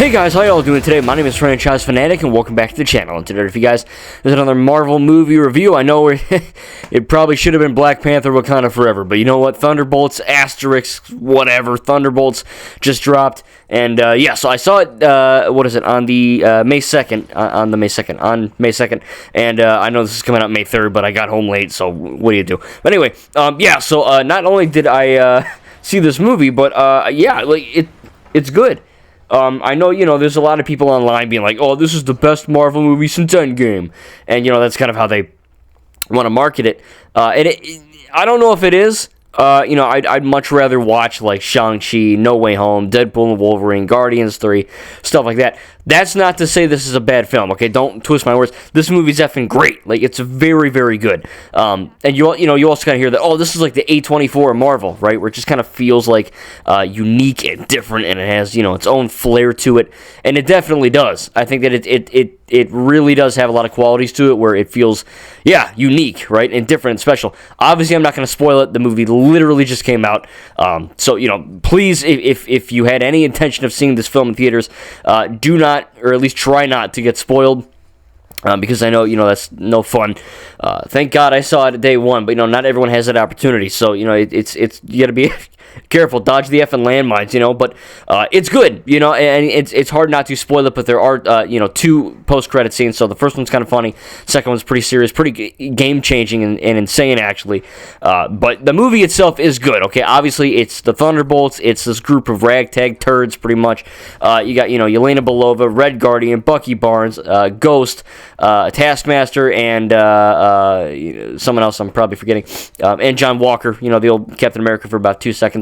Hey guys, how y'all doing today? My name is Franchise Fanatic, and welcome back to the channel. And today, for you guys, there's another Marvel movie review. I know it probably should have been Black Panther Wakanda Forever, but you know what? Thunderbolts, asterisk, whatever. Thunderbolts just dropped, and yeah, so I saw it. On the May 2nd, on May 2nd, and I know this is coming out May 3rd, but I got home late, so what do you do? But anyway, yeah. So not only did I see this movie, but yeah, like it's good. I know, there's a lot of people online being like, oh, this is the best Marvel movie since Endgame. And, that's kind of how they want to market it. I don't know if it is. I'd much rather watch, like, Shang-Chi, No Way Home, Deadpool and Wolverine, Guardians 3, stuff like that. That's not to say this is a bad film, okay? Don't twist my words. This movie's effing great. Like, it's very, very good. And you also kind of hear that, oh, this is like the A24 of Marvel, right? Where it just kind of feels like unique and different, and it has, its own flair to it. And it definitely does. I think that it really does have a lot of qualities to it where it feels, yeah, unique, right? And different and special. Obviously, I'm not going to spoil it. The movie literally just came out. So, please, if you had any intention of seeing this film in theaters, do not, or at least try not to get spoiled. Because I know, that's no fun. Thank God I saw it at day one, but, not everyone has that opportunity. So, it's you got to be careful, dodge the effing landmines, but it's good, and it's hard not to spoil it, but there are, two post-credit scenes, so the first one's kind of funny, second one's pretty serious, pretty game-changing and insane, actually, but the movie itself is good, okay? Obviously, it's the Thunderbolts, it's this group of ragtag turds, pretty much. You got, Yelena Belova, Red Guardian, Bucky Barnes, Ghost, Taskmaster, and someone else I'm probably forgetting, and John Walker, the old Captain America for about 2 seconds,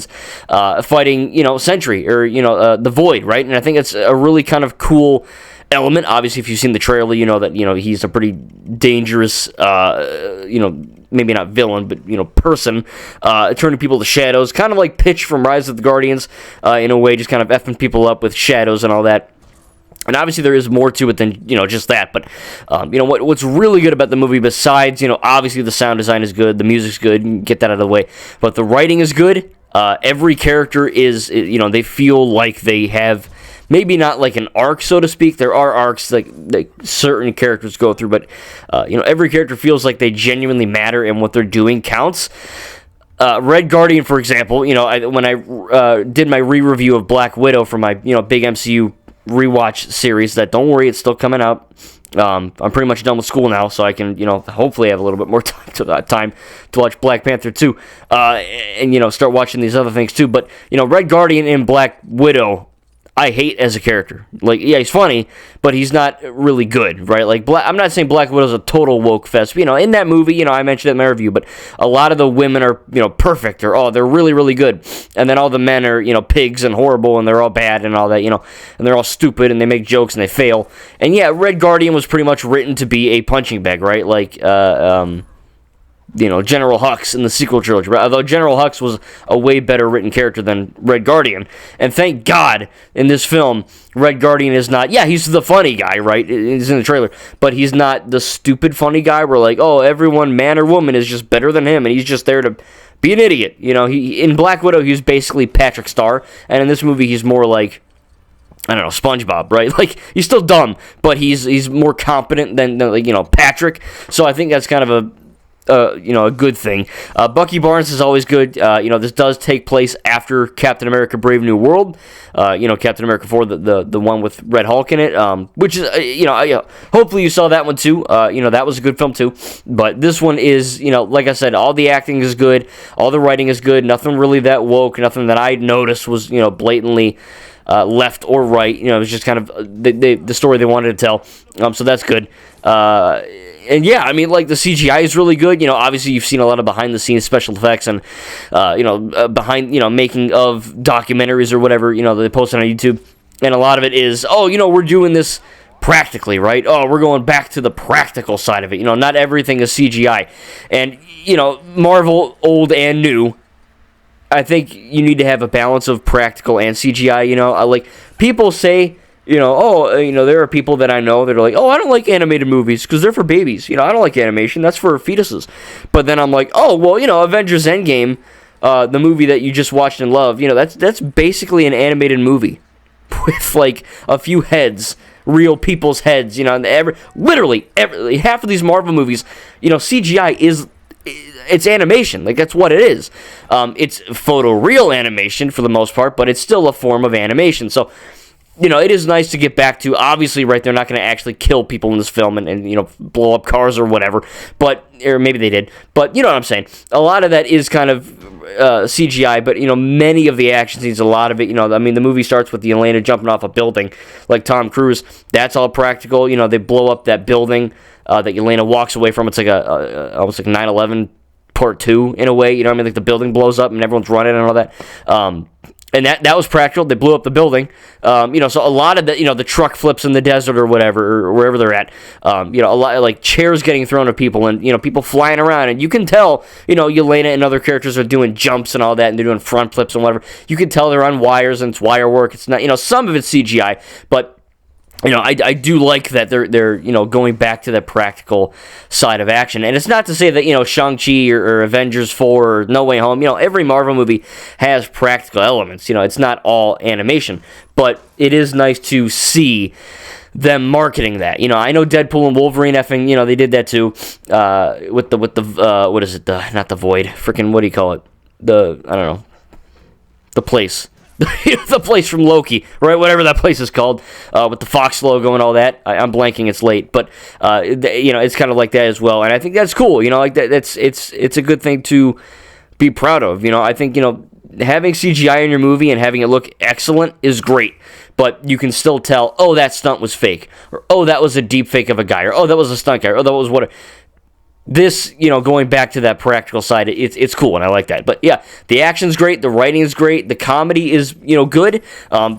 fighting, Sentry, or, the Void, right? And I think it's a really kind of cool element. Obviously, if you've seen the trailer, you know that, he's a pretty dangerous, maybe not villain, but, person, turning people to shadows, kind of like Pitch from Rise of the Guardians, in a way, just kind of effing people up with shadows and all that. And obviously there is more to it than, just that. But, what's really good about the movie besides, obviously the sound design is good, the music's good, get that out of the way. But the writing is good. Every character is, they feel like they have maybe not like an arc, so to speak. There are arcs like certain characters go through, but, every character feels like they genuinely matter and what they're doing counts. Red Guardian, for example, when I did my re-review of Black Widow for my, big MCU rewatch series, that don't worry, it's still coming out. I'm pretty much done with school now, so I can, hopefully have a little bit more time to watch Black Panther 2, and, start watching these other things too. But, Red Guardian and Black Widow, I hate as a character. Like, yeah, he's funny, but he's not really good, right? Like, I'm not saying Black Widow's a total woke fest. In that movie, I mentioned it in my review, but a lot of the women are, perfect, or, they're really, really good. And then all the men are, pigs and horrible, and they're all bad and all that, and they're all stupid, and they make jokes, and they fail. And yeah, Red Guardian was pretty much written to be a punching bag, right? Like, General Hux in the sequel trilogy, right? Although General Hux was a way better written character than Red Guardian. And thank God, in this film, Red Guardian is not, yeah, he's the funny guy, right? He's in the trailer. But he's not the stupid funny guy where, like, oh, everyone, man or woman, is just better than him, and he's just there to be an idiot. In Black Widow, he's basically Patrick Star, and in this movie, he's more like, I don't know, SpongeBob, right? Like, he's still dumb, but he's more competent than Patrick. So I think that's kind of a good thing. Bucky Barnes is always good. This does take place after Captain America: Brave New World. Captain America 4, the one with Red Hulk in it, which is, hopefully you saw that one too. That was a good film too. But this one is, like I said, all the acting is good, all the writing is good, nothing really that woke, nothing that I noticed was, blatantly left or right. It was just kind of the story they wanted to tell. So that's good. And yeah, I mean, like, the CGI is really good. Obviously you've seen a lot of behind-the-scenes special effects and, behind, making of documentaries or whatever, they post on YouTube. And a lot of it is, we're doing this practically, right? Oh, we're going back to the practical side of it. Not everything is CGI. And, Marvel, old and new, I think you need to have a balance of practical and CGI, like, people say, there are people that I know that are like, oh, I don't like animated movies because they're for babies. I don't like animation. That's for fetuses. But then I'm like, oh, well, Avengers Endgame, the movie that you just watched and loved, that's basically an animated movie. with like a few heads, real people's heads, and literally half of these Marvel movies, CGI it's animation. Like, that's what it is. It's photoreal animation for the most part, but it's still a form of animation. So, it is nice to get back to, obviously, right, they're not going to actually kill people in this film and blow up cars or whatever, or maybe they did, but you know what I'm saying. A lot of that is kind of CGI, but, many of the action scenes, a lot of it, the movie starts with the Elena jumping off a building, like Tom Cruise. That's all practical. They blow up that building that Elena walks away from. It's like almost like 9/11 Part 2 in a way, like the building blows up and everyone's running and all that. And that was practical. They blew up the building. So a lot of the truck flips in the desert or whatever, or wherever they're at. A lot of, like, chairs getting thrown at people and, people flying around. And you can tell, Yelena and other characters are doing jumps and all that, and they're doing front flips and whatever. You can tell they're on wires and it's wire work. It's not, some of it's CGI, but I do like that they're going back to that practical side of action. And it's not to say that, Shang-Chi or Avengers 4 or No Way Home, every Marvel movie has practical elements. It's not all animation. But it is nice to see them marketing that. I know Deadpool and Wolverine effing, they did that too. With the what is it? Not the Void. Freaking, what do you call it? I don't know. The place. The place from Loki, right? Whatever that place is called, with the Fox logo and all that. I'm blanking. It's late, but it's kind of like that as well. And I think that's cool. Like that. It's a good thing to be proud of. I think having CGI in your movie and having it look excellent is great. But you can still tell, oh, that stunt was fake, or oh, that was a deep fake of a guy, or oh, that was a stunt guy, or oh, that was what. This, going back to that practical side, it's cool, and I like that. But yeah, the action's great, the writing is great, the comedy is, good.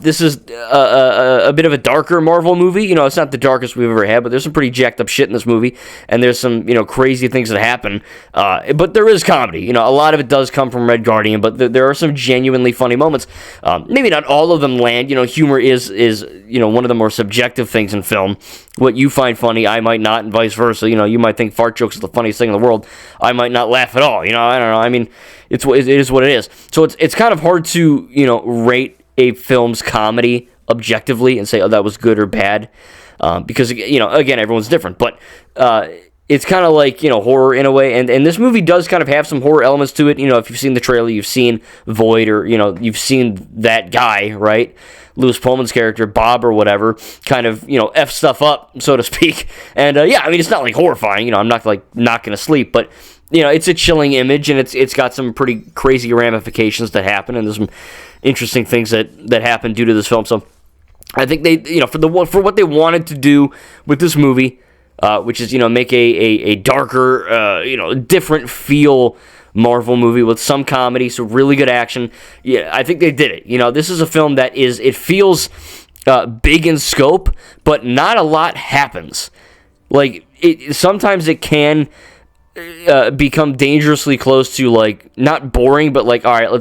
This is a bit of a darker Marvel movie. It's not the darkest we've ever had, but there's some pretty jacked up shit in this movie, and there's some, crazy things that happen. But there is comedy. A lot of it does come from Red Guardian, but there are some genuinely funny moments. Maybe not all of them land. Humor is one of the more subjective things in film. What you find funny, I might not, and vice versa. You might think fart jokes are the funniest thing in the world. I might not laugh at all. I don't know. I mean, it is what it is. So it's kind of hard to rate a film's comedy objectively and say, oh, that was good or bad, because again, everyone's different. But it's kind of like horror in a way, and this movie does kind of have some horror elements to it. If you've seen the trailer, you've seen Void, or you've seen that guy, right? Louis Pullman's character, Bob or whatever, kind of, F stuff up, so to speak. And, it's not, like, horrifying. I'm not, like, not going to sleep. But, it's a chilling image, and it's got some pretty crazy ramifications that happen. And there's some interesting things that happen due to this film. So I think they, for what they wanted to do with this movie, which is, make a darker, different feel Marvel movie with some comedy, so really good action. Yeah, I think they did it. This is a film that it feels big in scope, but not a lot happens. Like, sometimes it can become dangerously close to, like, not boring, but like, all right,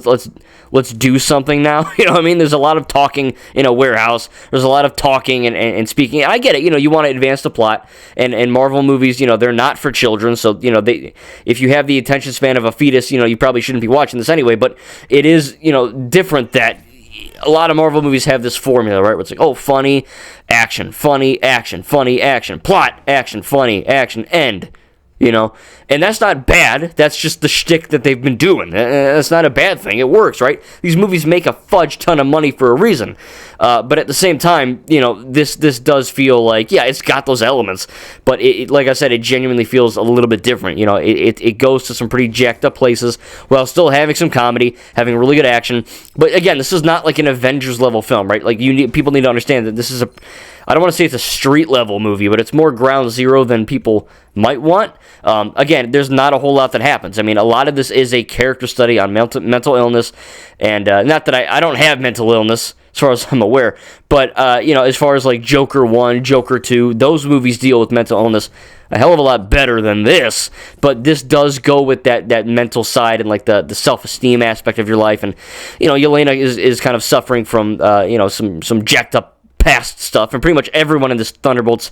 let's do something now. There's a lot of talking in a warehouse. There's a lot of talking and speaking. I get it. You want to advance the plot, and Marvel movies, they're not for children. So, if you have the attention span of a fetus, you probably shouldn't be watching this anyway. But it is, different that a lot of Marvel movies have this formula, right? Where it's like, oh, funny, action, funny, action, funny, action, plot, action, funny, action, end. And that's not bad. That's just the shtick that they've been doing. That's not a bad thing. It works, right? These movies make a fudge ton of money for a reason. But at the same time, this does feel like, yeah, it's got those elements. But it, like I said, it genuinely feels a little bit different. It goes to some pretty jacked up places while still having some comedy, having really good action. But again, this is not like an Avengers level film, right? Like, people need to understand that this is I don't want to say it's a street level movie, but it's more ground zero than people might want. Again, there's not a whole lot that happens. A lot of this is a character study on mental illness, and not that I don't have mental illness, as far as I'm aware, but, as far as, like, Joker 1, Joker 2, those movies deal with mental illness a hell of a lot better than this, but this does go with that mental side and, like, the self-esteem aspect of your life, and, Yelena is kind of suffering from, some jacked up past stuff, and pretty much everyone in this Thunderbolts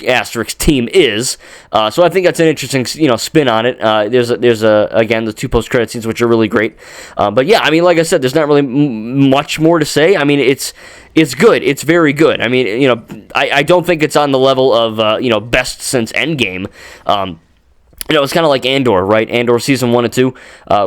asterisk team is. So I think that's an interesting, spin on it. There's again, the 2 post-credit scenes, which are really great. But yeah, I mean, like I said, there's not really much more to say. I mean, it's good. It's very good. I mean, I don't think it's on the level of, best since Endgame. It's kind of like Andor, right? Andor season 1 and 2,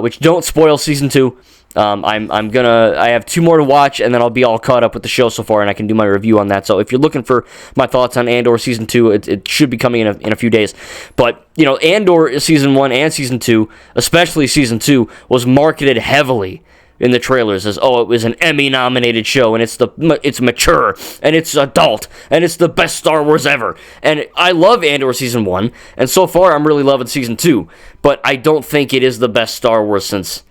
which don't spoil season 2. I have 2 more to watch, and then I'll be all caught up with the show so far, and I can do my review on that. So if you're looking for my thoughts on Andor season 2, it should be coming in a few days. But Andor season 1 and season 2, especially season 2, was marketed heavily in the trailers as, it was an Emmy-nominated show, and it's mature, and it's adult, and it's the best Star Wars ever. And I love Andor Season 1, and so far I'm really loving Season 2, but I don't think it is the best Star Wars since,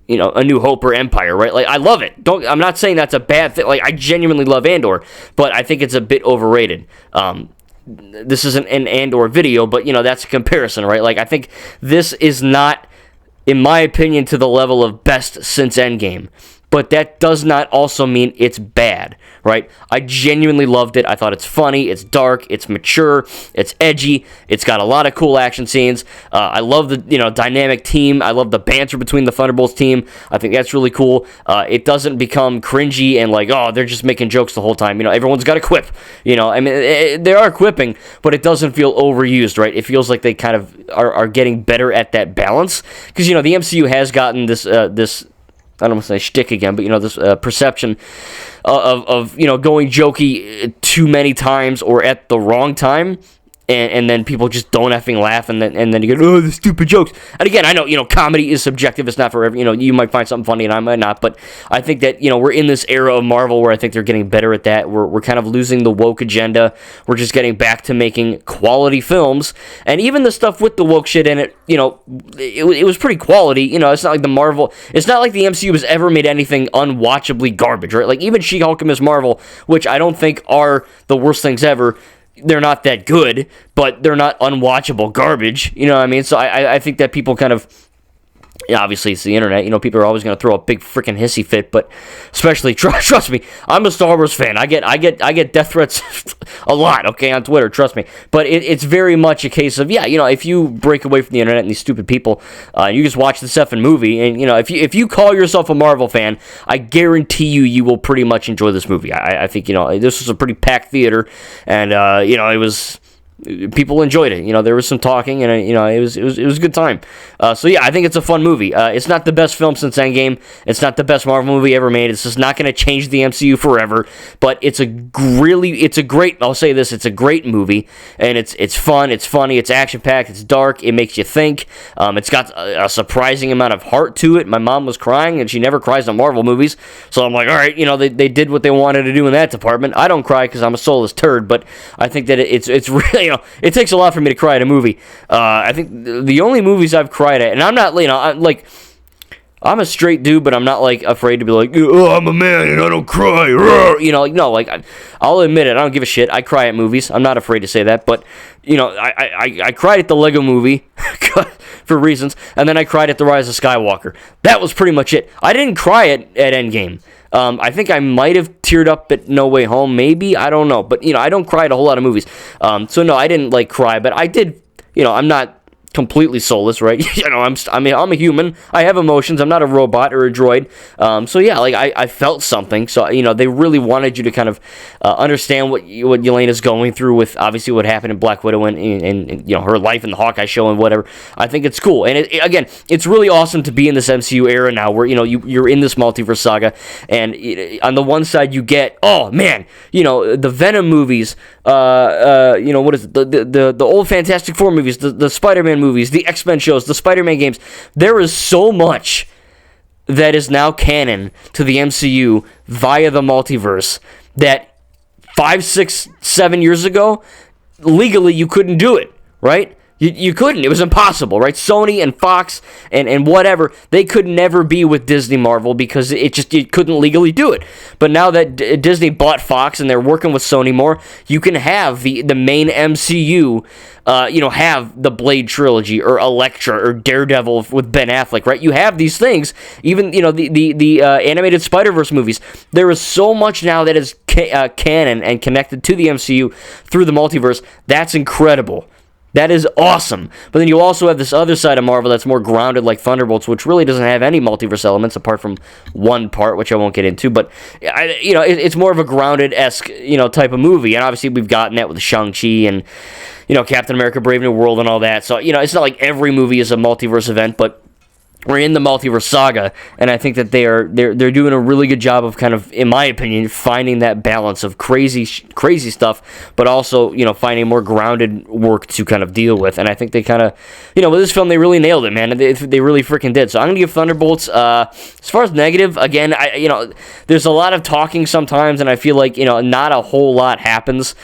A New Hope or Empire, right? Like, I love it. I'm not saying that's a bad thing. Like, I genuinely love Andor, but I think it's a bit overrated. This isn't an Andor video, but, that's a comparison, right? Like, I think this is not, in my opinion, to the level of best since Endgame. But that does not also mean it's bad, right? I genuinely loved it. I thought it's funny, it's dark, it's mature, it's edgy, it's got a lot of cool action scenes. I love the dynamic team. I love the banter between the Thunderbolts team. I think that's really cool. It doesn't become cringy and like, they're just making jokes the whole time. Everyone's got a quip. I mean, they are quipping, but it doesn't feel overused, right? It feels like they kind of are getting better at that balance. Because, the MCU has gotten this I don't want to say shtick again, but this perception of going jokey too many times or at the wrong time, and then people just don't effing laugh, and then you go, the stupid jokes. And again, I know comedy is subjective; it's not for every. You might find something funny, and I might not. But I think that we're in this era of Marvel where I think they're getting better at that. We're kind of losing the woke agenda. We're just getting back to making quality films, and even the stuff with the woke shit in it, it was pretty quality. It's not like it's not like the MCU has ever made anything unwatchably garbage, right? Like even She-Hulk and Ms. Marvel, which I don't think are the worst things ever. They're not that good, but they're not unwatchable garbage. You know what I mean? So I think that people kind of, obviously it's the internet. People are always going to throw a big freaking hissy fit, but especially trust me, I'm a Star Wars fan. I get death threats a lot, okay, on Twitter. Trust me, but it's very much a case of if you break away from the internet and these stupid people, you just watch the effing movie, and if you call yourself a Marvel fan, I guarantee you will pretty much enjoy this movie. I think this was a pretty packed theater, and it was. People enjoyed it. There was some talking, and it was a good time. So yeah, I think it's a fun movie. It's not the best film since Endgame. It's not the best Marvel movie ever made. It's just not going to change the MCU forever. But it's a great. I'll say this: it's a great movie, and it's fun. It's funny. It's action packed. It's dark. It makes you think. It's got a surprising amount of heart to it. My mom was crying, and she never cries on Marvel movies. So I'm like, all right, they did what they wanted to do in that department. I don't cry because I'm a soulless turd, but I think that it's really. It takes a lot for me to cry at a movie. I think the only movies I've cried at, and I'm not, I'm a straight dude, but I'm not, afraid to be like, I'm a man and I don't cry. No, I'll admit it. I don't give a shit. I cry at movies. I'm not afraid to say that, but, I cried at the Lego movie for reasons, and then I cried at The Rise of Skywalker. That was pretty much it. I didn't cry at Endgame. I think I might have teared up at No Way Home, maybe, I don't know, but, I don't cry at a whole lot of movies, so no, I didn't, cry, but I did, I'm not completely soulless, right? I'm a human. I have emotions. I'm not a robot or a droid. So yeah, I felt something. So they really wanted you to kind of understand what Yelena's going through with obviously what happened in Black Widow and her life in the Hawkeye show and whatever. I think it's cool, and again, it's really awesome to be in this MCU era now, where you're in this multiverse saga, and on the one side you get the Venom movies, what is it, the old Fantastic Four movies, the Spider-Man movies, the X-Men shows, the Spider-Man games. There is so much that is now canon to the MCU via the multiverse that 5, 6, 7 years ago, legally you couldn't do it, right? You couldn't. It was impossible, right? Sony and Fox and whatever, they could never be with Disney Marvel because it couldn't legally do it. But now that Disney bought Fox and they're working with Sony more, you can have the main MCU, have the Blade trilogy or Elektra or Daredevil with Ben Affleck, right? You have these things, even, the animated Spider-Verse movies. There is so much now that is canon and connected to the MCU through the multiverse. That's incredible. That is awesome. But then you also have this other side of Marvel that's more grounded, like Thunderbolts, which really doesn't have any multiverse elements apart from one part, which I won't get into. But it's more of a grounded-esque, type of movie. And obviously we've gotten that with Shang-Chi and Captain America: Brave New World and all that. So it's not like every movie is a multiverse event, but we're in the multiverse saga, and I think that they're doing a really good job of kind of, in my opinion, finding that balance of crazy stuff, but also, finding more grounded work to kind of deal with. And I think they kind of, with this film, they really nailed it, man. They really freaking did. So I'm gonna give Thunderbolts. As far as negative, again, there's a lot of talking sometimes, and I feel like not a whole lot happens.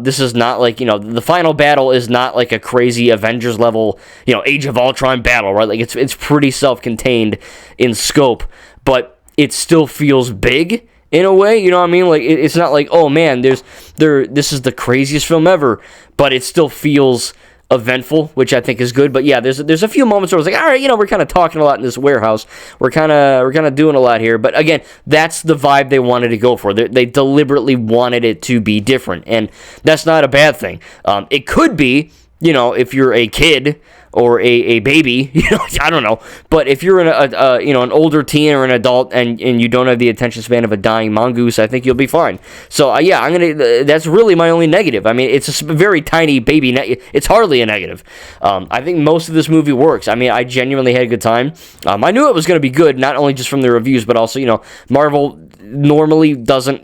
This is not like the final battle is not like a crazy Avengers level Age of Ultron battle, right? Like it's pretty self-contained in scope, but it still feels big in a way, you know what I mean? Like it's not like, oh man, this is the craziest film ever, but it still feels eventful, which I think is good. But yeah, there's a few moments where I was like, all right, we're kind of talking a lot in this warehouse, we're kind of doing a lot here. But again, that's the vibe they wanted to go for. They deliberately wanted it to be different, and that's not a bad thing. It could be, if you're a kid or a baby, I don't know. But if you're an older teen or an adult and you don't have the attention span of a dying mongoose, I think you'll be fine. So yeah, that's really my only negative. I mean, it's a very tiny baby. It's hardly a negative. I think most of this movie works. I mean, I genuinely had a good time. I knew it was going to be good, not only just from the reviews, but also, Marvel normally doesn't,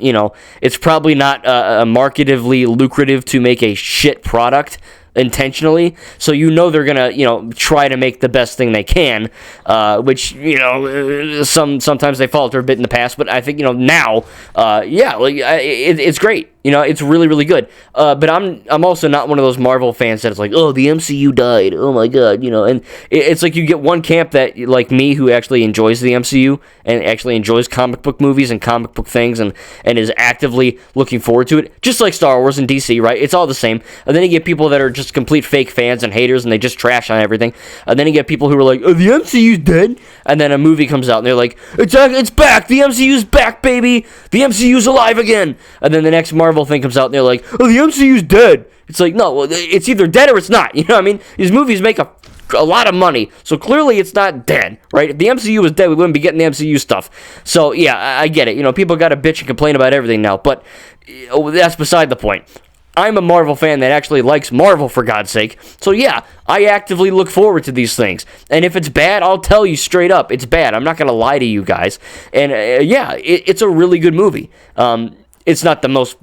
it's probably not marketively lucrative to make a shit product intentionally, so they're gonna try to make the best thing they can, which sometimes they falter a bit in the past, but I think now it's great. It's really, really good. But I'm also not one of those Marvel fans that's like, oh, the MCU died, oh my god, and it's like you get one camp that, like me, who actually enjoys the MCU and actually enjoys comic book movies and comic book things and is actively looking forward to it, just like Star Wars and DC, right? It's all the same. And then you get people that are just complete fake fans and haters, and they just trash on everything. And then you get people who are like, oh, the MCU's dead, and then a movie comes out and they're like, it's back, the MCU's back, baby, the MCU's alive again. And then the next Marvel thing comes out and they're like, oh, the MCU's dead. It's like, no, it's either dead or it's not. You know what I mean? These movies make a lot of money, so clearly it's not dead, right? If the MCU was dead, we wouldn't be getting the MCU stuff. So yeah, I get it. People got to bitch and complain about everything now, but that's beside the point. I'm a Marvel fan that actually likes Marvel, for God's sake. So yeah, I actively look forward to these things. And if it's bad, I'll tell you straight up, it's bad. I'm not going to lie to you guys. And it's a really good movie. It's not the most,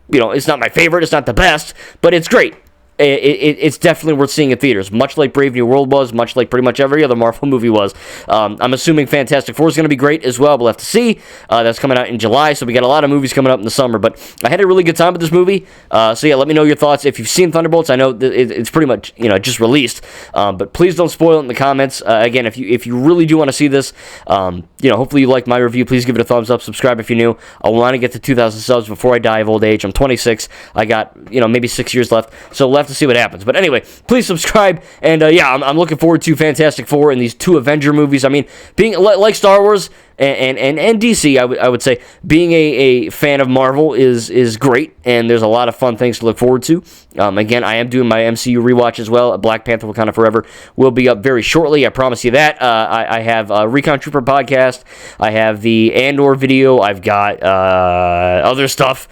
it's not my favorite, it's not the best, but it's great. It's definitely worth seeing in theaters, much like Brave New World was, much like pretty much every other Marvel movie was. I'm assuming Fantastic Four is going to be great as well. We'll have to see. That's coming out in July, so we got a lot of movies coming up in the summer. But I had a really good time with this movie. So yeah, let me know your thoughts. If you've seen Thunderbolts, I know it's pretty much just released, but please don't spoil it in the comments. Again, if you really do want to see this, hopefully you like my review. Please give it a thumbs up. Subscribe if you're new. I want to get to 2,000 subs before I die of old age. I'm 26. I got maybe 6 years left, so we'll have to see what happens. But anyway, please subscribe, and I'm looking forward to Fantastic Four and these two Avenger movies. I mean, being like Star Wars and DC, I would say being a fan of Marvel is great, and there's a lot of fun things to look forward to. Again, I am doing my MCU rewatch as well. Black Panther: Wakanda Forever will be up very shortly. I promise you that. I have a Recon Trooper podcast. I have the Andor video. I've got other stuff.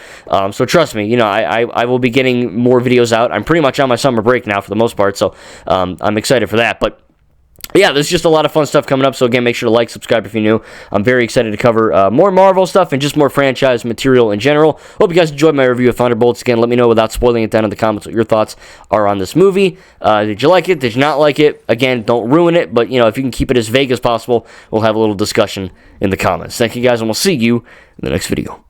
So trust me, I will be getting more videos out. I'm pretty much on my summer break now for the most part, so I'm excited for that. But yeah, there's just a lot of fun stuff coming up, so again, make sure to like, subscribe if you're new. I'm very excited to cover more Marvel stuff and just more franchise material in general. Hope you guys enjoyed my review of Thunderbolts. Again, let me know without spoiling it down in the comments what your thoughts are on this movie. Did you like it? Did you not like it? Again, don't ruin it, but if you can keep it as vague as possible, we'll have a little discussion in the comments. Thank you guys, and we'll see you in the next video.